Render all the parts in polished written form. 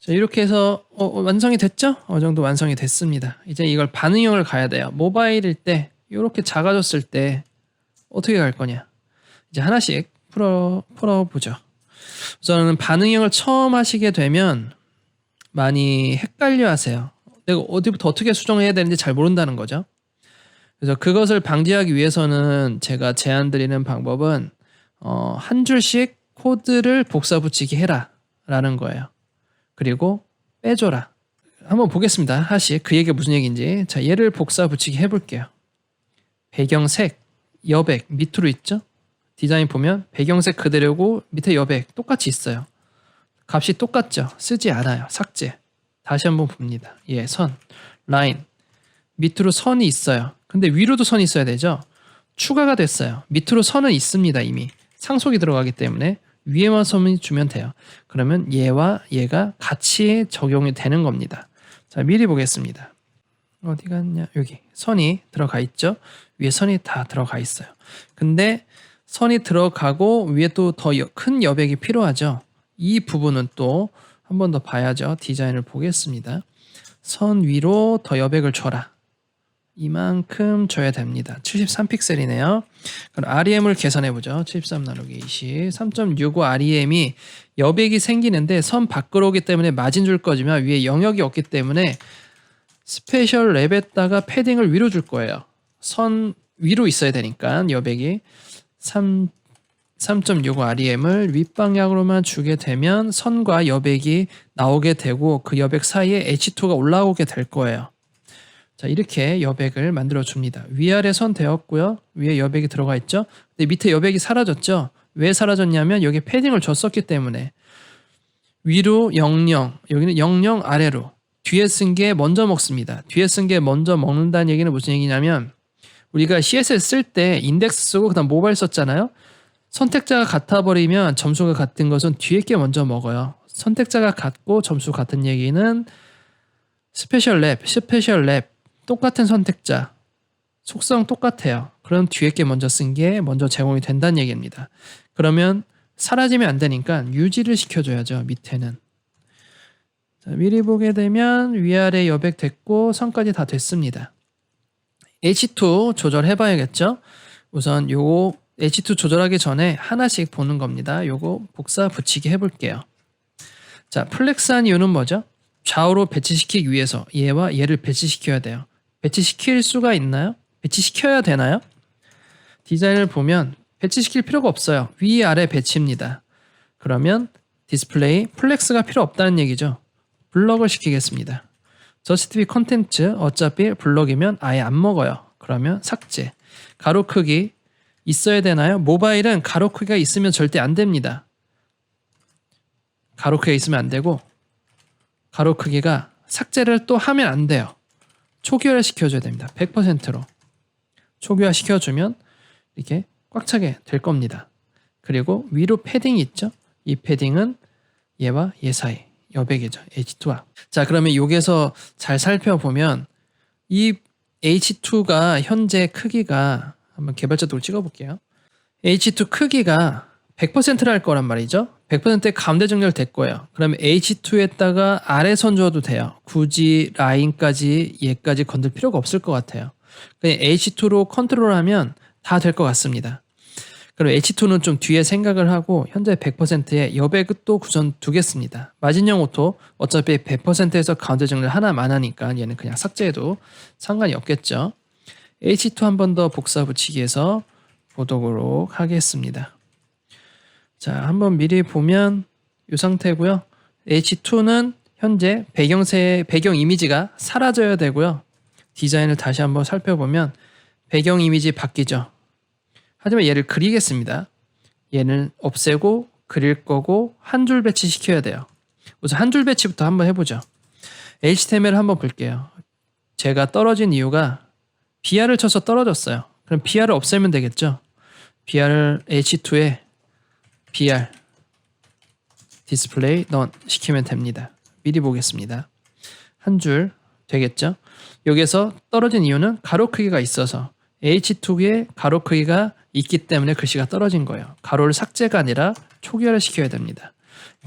자, 이렇게 해서 완성이 됐죠? 어느 정도 완성이 됐습니다. 이제 이걸 반응형을 가야 돼요. 모바일일 때 이렇게 작아졌을 때 어떻게 갈 거냐. 이제 하나씩 풀어보죠. 우선은 반응형을 처음 하시게 되면 많이 헷갈려 하세요. 내가 어디부터 어떻게 수정해야 되는지 잘 모른다는 거죠. 그래서 그것을 방지하기 위해서는 제가 제안드리는 방법은 한 줄씩 코드를 복사 붙이기 해라 라는 거예요. 그리고 빼줘라. 한번 보겠습니다. 하나씩 그 얘기가 무슨 얘기인지. 자, 얘를 복사 붙이기 해볼게요. 배경색, 여백 밑으로 있죠? 디자인 보면 배경색 그대로고 밑에 여백 똑같이 있어요. 값이 똑같죠? 쓰지 않아요. 삭제. 다시 한번 봅니다. 예, 선, 라인. 밑으로 선이 있어요. 근데 위로도 선이 있어야 되죠? 추가가 됐어요. 밑으로 선은 있습니다. 이미. 상속이 들어가기 때문에 위에만 선을 주면 돼요. 그러면 얘와 얘가 같이 적용이 되는 겁니다. 자, 미리 보겠습니다. 어디 갔냐? 여기 선이 들어가 있죠? 위에 선이 다 들어가 있어요. 근데 선이 들어가고 위에 또 더 큰 여백이 필요하죠. 이 부분은 또 한 번 더 봐야죠. 디자인을 보겠습니다. 선 위로 더 여백을 줘라. 이만큼 줘야 됩니다. 73픽셀이네요. 그럼 REM을 계산해보죠. 73 나누기 20. 3.65 REM이 여백이 생기는데 선 밖으로 오기 때문에 마진 줄 거지만 위에 영역이 없기 때문에 스페셜 랩에다가 패딩을 위로 줄 거예요. 선 위로 있어야 되니까 여백이 3.65 REM을 윗방향으로만 주게 되면 선과 여백이 나오게 되고 그 여백 사이에 H2가 올라오게 될 거예요. 자, 이렇게 여백을 만들어 줍니다. 위아래 선 되었고요. 위에 여백이 들어가 있죠. 근데 밑에 여백이 사라졌죠. 왜 사라졌냐면 여기 패딩을 줬었기 때문에 위로 00, 여기는 00 아래로 뒤에 쓴 게 먼저 먹습니다. 뒤에 쓴 게 먼저 먹는다는 얘기는 무슨 얘기냐면 우리가 CSS 쓸 때 인덱스 쓰고 그다음 모바일 썼잖아요. 선택자가 같아 버리면 점수가 같은 것은 뒤에 게 먼저 먹어요. 선택자가 같고 점수 같은 얘기는 스페셜 랩 똑같은 선택자 속성 똑같아요. 그럼 뒤에 게 먼저 쓴 게 먼저 제공이 된다는 얘기입니다. 그러면 사라지면 안 되니까 유지를 시켜줘야죠. 밑에는. 자, 미리 보게 되면 위아래 여백 됐고 선까지 다 됐습니다. H2 조절해 봐야겠죠. 우선 요거 H2 조절하기 전에 하나씩 보는 겁니다. 요거 복사 붙이기 해볼게요. 자, 플렉스한 이유는 뭐죠? 좌우로 배치시키기 위해서 얘와 얘를 배치시켜야 돼요. 배치시킬 수가 있나요? 배치시켜야 되나요? 디자인을 보면 배치시킬 필요가 없어요. 위아래 배치입니다. 그러면 디스플레이 플렉스가 필요 없다는 얘기죠. 블럭을 시키겠습니다. 저스티피 컨텐츠 어차피 블럭이면 아예 안 먹어요. 그러면 삭제. 가로 크기 있어야 되나요? 모바일은 가로 크기가 있으면 절대 안 됩니다. 가로 크기가 있으면 안 되고 가로 크기가 삭제를 또 하면 안 돼요. 초기화 시켜줘야 됩니다. 100%로. 초기화 시켜주면 이렇게 꽉 차게 될 겁니다. 그리고 위로 패딩이 있죠? 이 패딩은 얘와 얘 사이 여백이죠. H2와. 자, 그러면 여기서 잘 살펴보면 이 H2가 현재 크기가 한번 개발자도를 찍어볼게요. H2 크기가 100%랄 거란 말이죠. 100%의 가운데 정렬될 거예요. 그러면 H2에다가 아래 선 줘도 돼요. 굳이 라인까지 얘까지 건들 필요가 없을 것 같아요. 그냥 H2로 컨트롤하면 다 될 것 같습니다. 그럼 H2는 좀 뒤에 생각을 하고 현재 100%의 여백을 또 구성 두겠습니다. 마진형 오토 어차피 100%에서 가운데 정렬 하나만 하니까 얘는 그냥 삭제해도 상관이 없겠죠. H2 한 번 더 복사 붙이기 해서 보도록 하겠습니다. 자, 한번 미리 보면 이 상태고요. H2는 현재 배경 이미지가 사라져야 되고요. 디자인을 다시 한번 살펴보면 배경 이미지 바뀌죠. 하지만 얘를 그리겠습니다. 얘는 없애고 그릴 거고 한 줄 배치 시켜야 돼요. 우선 한 줄 배치부터 한번 해보죠. HTML을 한번 볼게요. 제가 떨어진 이유가 BR을 쳐서 떨어졌어요. 그럼 BR을 없애면 되겠죠. BR을 H2에 BR 디스플레이 넌 시키면 됩니다. 미리 보겠습니다. 한 줄 되겠죠. 여기서 떨어진 이유는 가로 크기가 있어서 H2에 가로 크기가 있기 때문에 글씨가 떨어진 거예요. 가로를 삭제가 아니라 초기화를 시켜야 됩니다.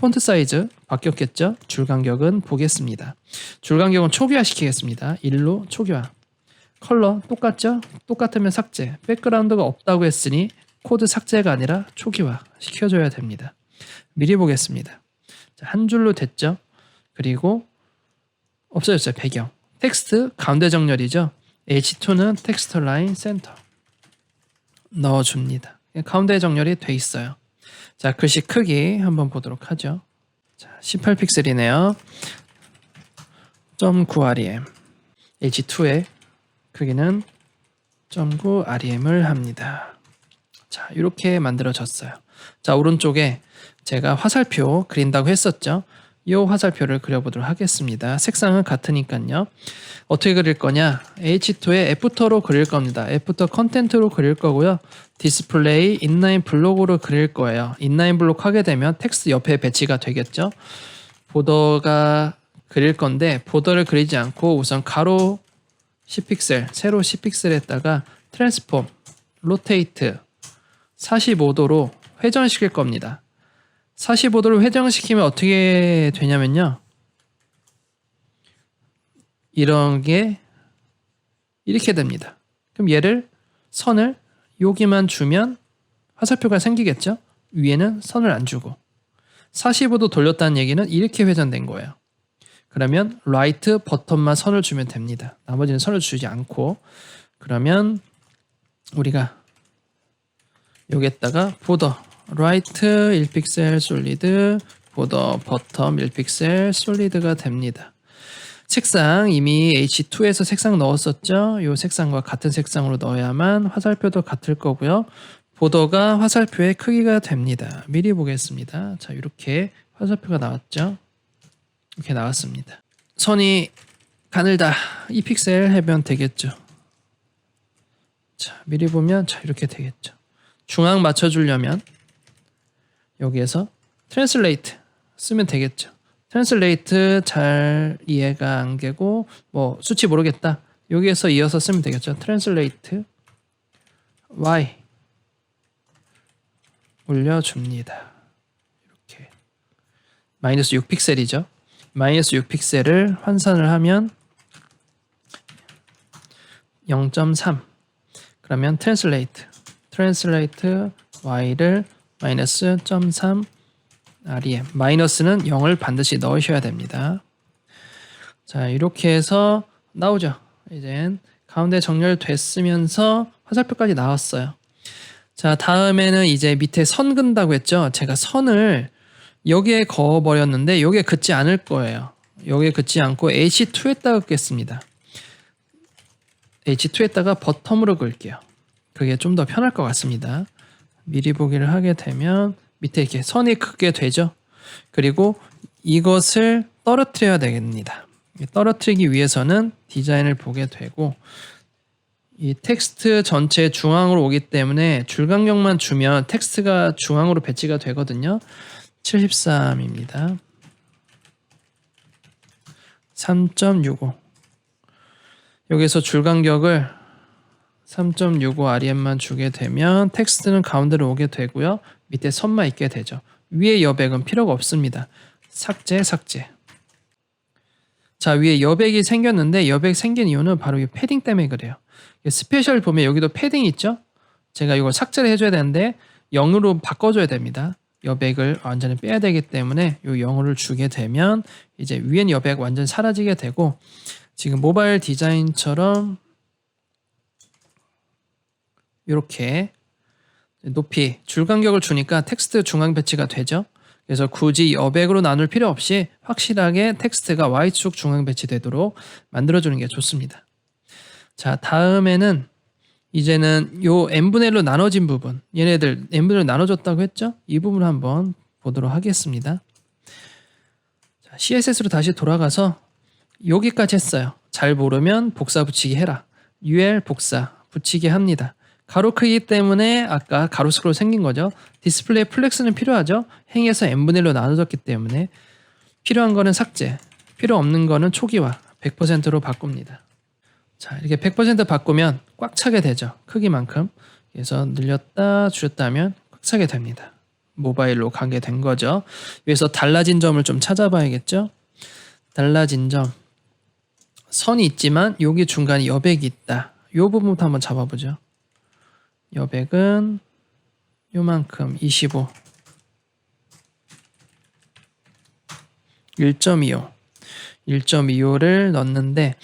폰트 사이즈 바뀌었겠죠? 줄 간격은 보겠습니다. 줄 간격은 초기화 시키겠습니다. 1로 초기화. 컬러 똑같죠? 똑같으면 삭제. 백그라운드가 없다고 했으니 코드 삭제가 아니라 초기화 시켜줘야 됩니다. 미리 보겠습니다. 자, 한 줄로 됐죠? 그리고 없어졌어요. 배경. 텍스트 가운데 정렬이죠. H2는 텍스트 라인 센터 넣어줍니다. 가운데 정렬이 돼 있어요. 자, 글씨 크기 한번 보도록 하죠. 자, 18픽셀이네요. 0.9rem. H2의 크기는 0.9rem을 합니다. 자, 이렇게 만들어졌어요. 자, 오른쪽에 제가 화살표 그린다고 했었죠. 이 화살표를 그려보도록 하겠습니다. 색상은 같으니까요. 어떻게 그릴 거냐? H2의 애프터로 그릴 겁니다. 애프터 컨텐트로 그릴 거고요. 디스플레이 인라인 블록으로 그릴 거예요. 인라인 블록 하게 되면 텍스트 옆에 배치가 되겠죠. 보더가 그릴 건데 보더를 그리지 않고 우선 가로 10픽셀, 세로 10픽셀에다가 트랜스폼, 로테이트 45도로 회전시킬 겁니다. 45도를 회전시키면 어떻게 되냐면요. 이런 게 이렇게 됩니다. 그럼 얘를 선을 여기만 주면 화살표가 생기겠죠? 위에는 선을 안 주고 45도 돌렸다는 얘기는 이렇게 회전된 거예요. 그러면 라이트 버튼만 선을 주면 됩니다. 나머지는 선을 주지 않고 그러면 우리가 여기에다가 보더 라이트 1픽셀 솔리드 보더 버텀 1픽셀 솔리드가 됩니다. 색상 이미 H2에서 색상 넣었었죠. 이 색상과 같은 색상으로 넣어야만 화살표도 같을 거고요. 보더가 화살표의 크기가 됩니다. 미리 보겠습니다. 자, 이렇게 화살표가 나왔죠. 이렇게 나왔습니다. 선이 가늘다 2픽셀 해면 되겠죠. 자, 미리 보면 자 이렇게 되겠죠. 중앙 맞춰주려면 여기에서 트랜슬레이트 쓰면 되겠죠. 트랜슬레이트 잘 이해가 안 되고 뭐 수치 모르겠다. 여기에서 이어서 쓰면 되겠죠. 트랜슬레이트 Y 올려줍니다. 이렇게 마이너스 6픽셀이죠. 마이너스 6픽셀을 환산을 하면 0.3 그러면 트랜슬레이트 Y를 마이너스 0.3 REM 마이너스는 0을 반드시 넣으셔야 됩니다. 자, 이렇게 해서 나오죠. 이젠 가운데 정렬됐으면서 화살표까지 나왔어요. 자, 다음에는 이제 밑에 선 근다고 했죠. 제가 선을 여기에 그어버렸는데 여기에 긋지 않을 거예요. 여기에 긋지 않고 H2에다가 긋겠습니다. H2에다가 버텀으로 그을게요. 그게 좀 더 편할 것 같습니다. 미리 보기를 하게 되면 밑에 이렇게 선이 긋게 되죠. 그리고 이것을 떨어뜨려야 됩니다. 떨어뜨리기 위해서는 디자인을 보게 되고 이 텍스트 전체 중앙으로 오기 때문에 줄간격만 주면 텍스트가 중앙으로 배치가 되거든요. 73입니다. 3.65 여기서 줄간격을 3.65 REM만 주게 되면 텍스트는 가운데로 오게 되고요. 밑에 선만 있게 되죠. 위에 여백은 필요가 없습니다. 삭제. 자, 위에 여백이 생겼는데 여백 생긴 이유는 바로 이 패딩 때문에 그래요. 스페셜 보면 여기도 패딩이 있죠. 제가 이걸 삭제를 해줘야 되는데 0으로 바꿔줘야 됩니다. 여백을 완전히 빼야 되기 때문에 이 0을 주게 되면 이제 위엔 여백 완전 사라지게 되고 지금 모바일 디자인처럼 이렇게 높이 줄간격을 주니까 텍스트 중앙 배치가 되죠. 그래서 굳이 여백으로 나눌 필요 없이 확실하게 텍스트가 Y축 중앙 배치되도록 만들어주는 게 좋습니다. 자, 다음에는 이제는 요 n분의 1로 나눠진 부분 얘네들 n분의 1로 나눠졌다고 했죠? 이 부분을 한번 보도록 하겠습니다. 자, CSS로 다시 돌아가서 여기까지 했어요. 잘 모르면 복사 붙이기 해라. UL 복사 붙이기 합니다. 가로 크기 때문에 아까 가로 스크롤 생긴 거죠. 디스플레이 플렉스는 필요하죠. 행에서 n분의 1로 나눠졌기 때문에 필요한 거는 삭제, 필요 없는 거는 초기화 100%로 바꿉니다. 자, 이렇게 100% 바꾸면 꽉 차게 되죠. 크기만큼. 그래서 늘렸다 줄였다 하면 꽉 차게 됩니다. 모바일로 가게 된 거죠. 여기서 달라진 점을 좀 찾아봐야겠죠. 달라진 점. 선이 있지만 여기 중간에 여백이 있다. 이 부분부터 한번 잡아보죠. 여백은 요만큼 25 1.25 1.25를 넣는데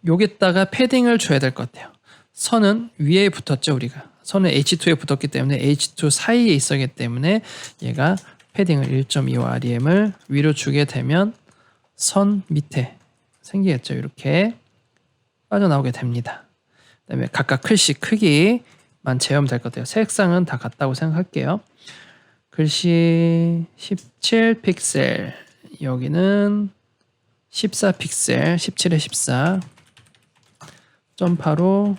여기다가 패딩을 줘야 될 것 같아요. 선은 위에 붙었죠. 우리가 선은 H2에 붙었기 때문에 H2 사이에 있었기 때문에 얘가 패딩을 1.25 REM을 위로 주게 되면 선 밑에 생기겠죠. 이렇게 빠져나오게 됩니다. 그다음에 각각 글씨 크기만 재우면 될 것 같아요. 색상은 다 같다고 생각할게요. 글씨 17 픽셀, 여기는 14 픽셀, 17에 14, 0.85,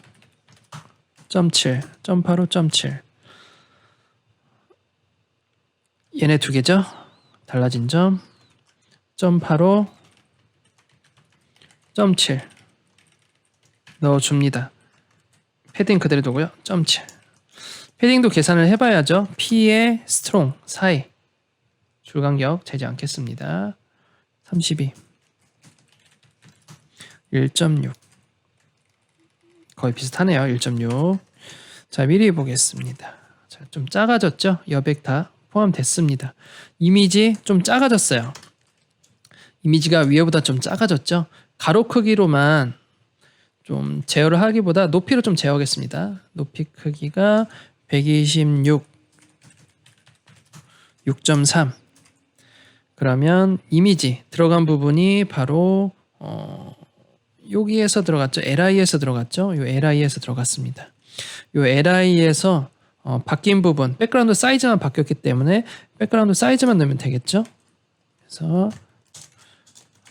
0.7, 0.85, 0.7. 얘네 두 개죠. 달라진 점 0.85, 0.7 넣어줍니다. 패딩 그대로 두고요. 0.7. 패딩도 계산을 해봐야죠. P의 스트롱 사이 줄간격 재지 않겠습니다. 32 1.6 거의 비슷하네요. 1.6. 자, 미리 보겠습니다. 자, 좀 작아졌죠? 여백 다 포함됐습니다. 이미지 좀 작아졌어요. 이미지가 위에보다 좀 작아졌죠? 가로 크기로만 좀 제어를 하기보다 높이로 좀 제어하겠습니다. 높이 크기가 126 6.3. 그러면 이미지 들어간 부분이 바로 여기에서 들어갔죠. LI에서 들어갔죠. 요 LI에서 들어갔습니다. 요 LI에서 바뀐 부분, 백그라운드 사이즈만 바뀌었기 때문에 백그라운드 사이즈만 넣으면 되겠죠. 그래서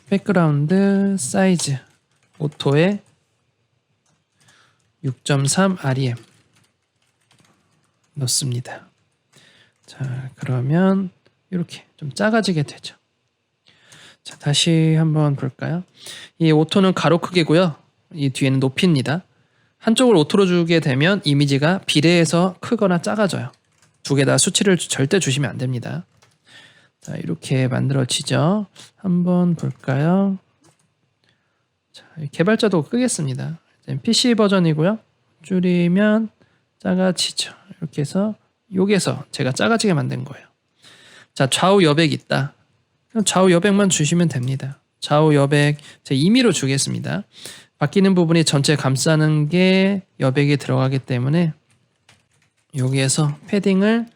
백그라운드 사이즈 오토에 6.3 REM 넣습니다. 자, 그러면 이렇게 좀 작아지게 되죠. 자, 다시 한번 볼까요? 이 오토는 가로 크기고요. 이 뒤에는 높이입니다. 한쪽을 오토로 주게 되면 이미지가 비례해서 크거나 작아져요. 두 개 다 수치를 절대 주시면 안 됩니다. 자, 이렇게 만들어지죠. 한번 볼까요? 자, 개발자도 끄겠습니다. PC 버전이고요. 줄이면 작아지죠. 이렇게 해서 여기에서 제가 작아지게 만든 거예요. 자, 좌우 여백 있다. 좌우 여백만 주시면 됩니다. 좌우 여백 제 임의로 주겠습니다. 바뀌는 부분이 전체 감싸는 게 여백이 들어가기 때문에 여기에서 패딩을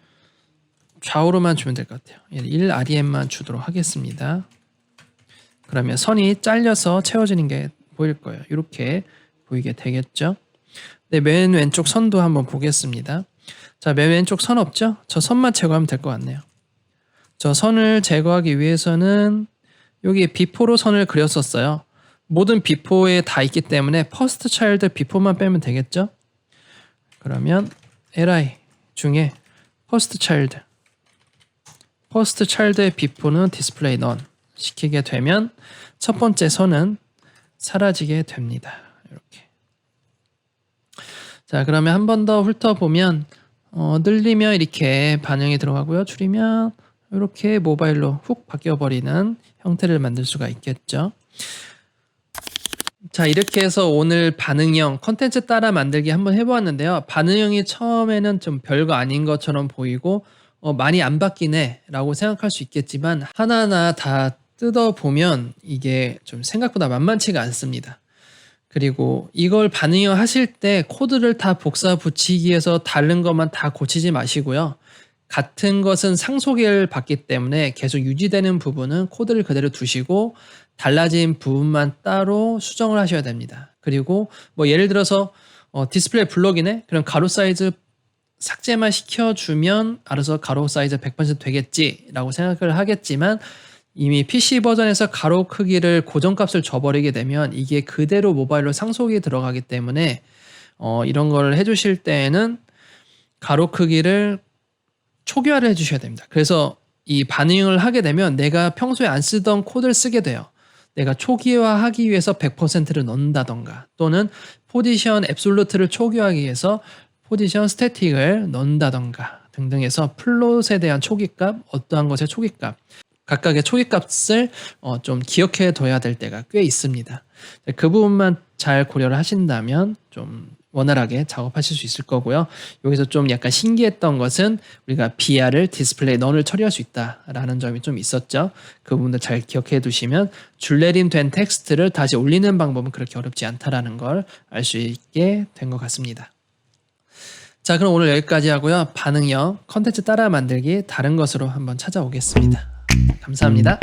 좌우로만 주면 될 것 같아요. 1 REM만 주도록 하겠습니다. 그러면 선이 잘려서 채워지는 게 보일 거예요. 이렇게 보이게 되겠죠. 네, 맨 왼쪽 선도 한번 보겠습니다. 자, 맨 왼쪽 선 없죠? 저 선만 제거하면 될 것 같네요. 저 선을 제거하기 위해서는 여기 비포로 선을 그렸었어요. 모든 비포에 다 있기 때문에 퍼스트 차일드 비포만 빼면 되겠죠? 그러면 li 중에 퍼스트 차일드의 비포는 디스플레이 none 시키게 되면 첫 번째 선은 사라지게 됩니다. 이렇게. 자, 그러면 한 번 더 훑어보면 늘리면 이렇게 반영이 들어가고요. 줄이면 이렇게 모바일로 훅 바뀌어버리는 형태를 만들 수가 있겠죠. 자, 이렇게 해서 오늘 반응형 컨텐츠 따라 만들기 한번 해보았는데요. 반응형이 처음에는 좀 별거 아닌 것처럼 보이고 많이 안 바뀌네 라고 생각할 수 있겠지만 하나하나 다 뜯어보면 이게 좀 생각보다 만만치가 않습니다. 그리고 이걸 반응형 하실 때 코드를 다 복사 붙이기 위해서 다른 것만 다 고치지 마시고요. 같은 것은 상속을 받기 때문에 계속 유지되는 부분은 코드를 그대로 두시고 달라진 부분만 따로 수정을 하셔야 됩니다. 그리고 뭐 예를 들어서 디스플레이 블록이네? 그럼 가로 사이즈 삭제만 시켜주면 알아서 가로 사이즈 100% 되겠지라고 생각을 하겠지만 이미 PC 버전에서 가로 크기를 고정값을 줘버리게 되면 이게 그대로 모바일로 상속이 들어가기 때문에 이런 걸 해주실 때에는 가로 크기를 초기화를 해주셔야 됩니다. 그래서 이 반응을 하게 되면 내가 평소에 안 쓰던 코드를 쓰게 돼요. 내가 초기화하기 위해서 100%를 넣는다던가 또는 포지션 앱솔루트를 초기화하기 위해서 포지션 스태틱을 넣는다던가 등등해서 플롯에 대한 초기값, 어떠한 것의 초기값, 각각의 초기값을 좀 기억해 둬야 될 때가 꽤 있습니다. 그 부분만 잘 고려를 하신다면 좀 원활하게 작업하실 수 있을 거고요. 여기서 좀 약간 신기했던 것은 우리가 BR을 디스플레이 넌을 처리할 수 있다라는 점이 좀 있었죠. 그 부분도 잘 기억해 두시면 줄내림 된 텍스트를 다시 올리는 방법은 그렇게 어렵지 않다라는 걸 알 수 있게 된 것 같습니다. 자, 그럼 오늘 여기까지 하고요. 반응형 컨텐츠 따라 만들기 다른 것으로 한번 찾아오겠습니다. 감사합니다.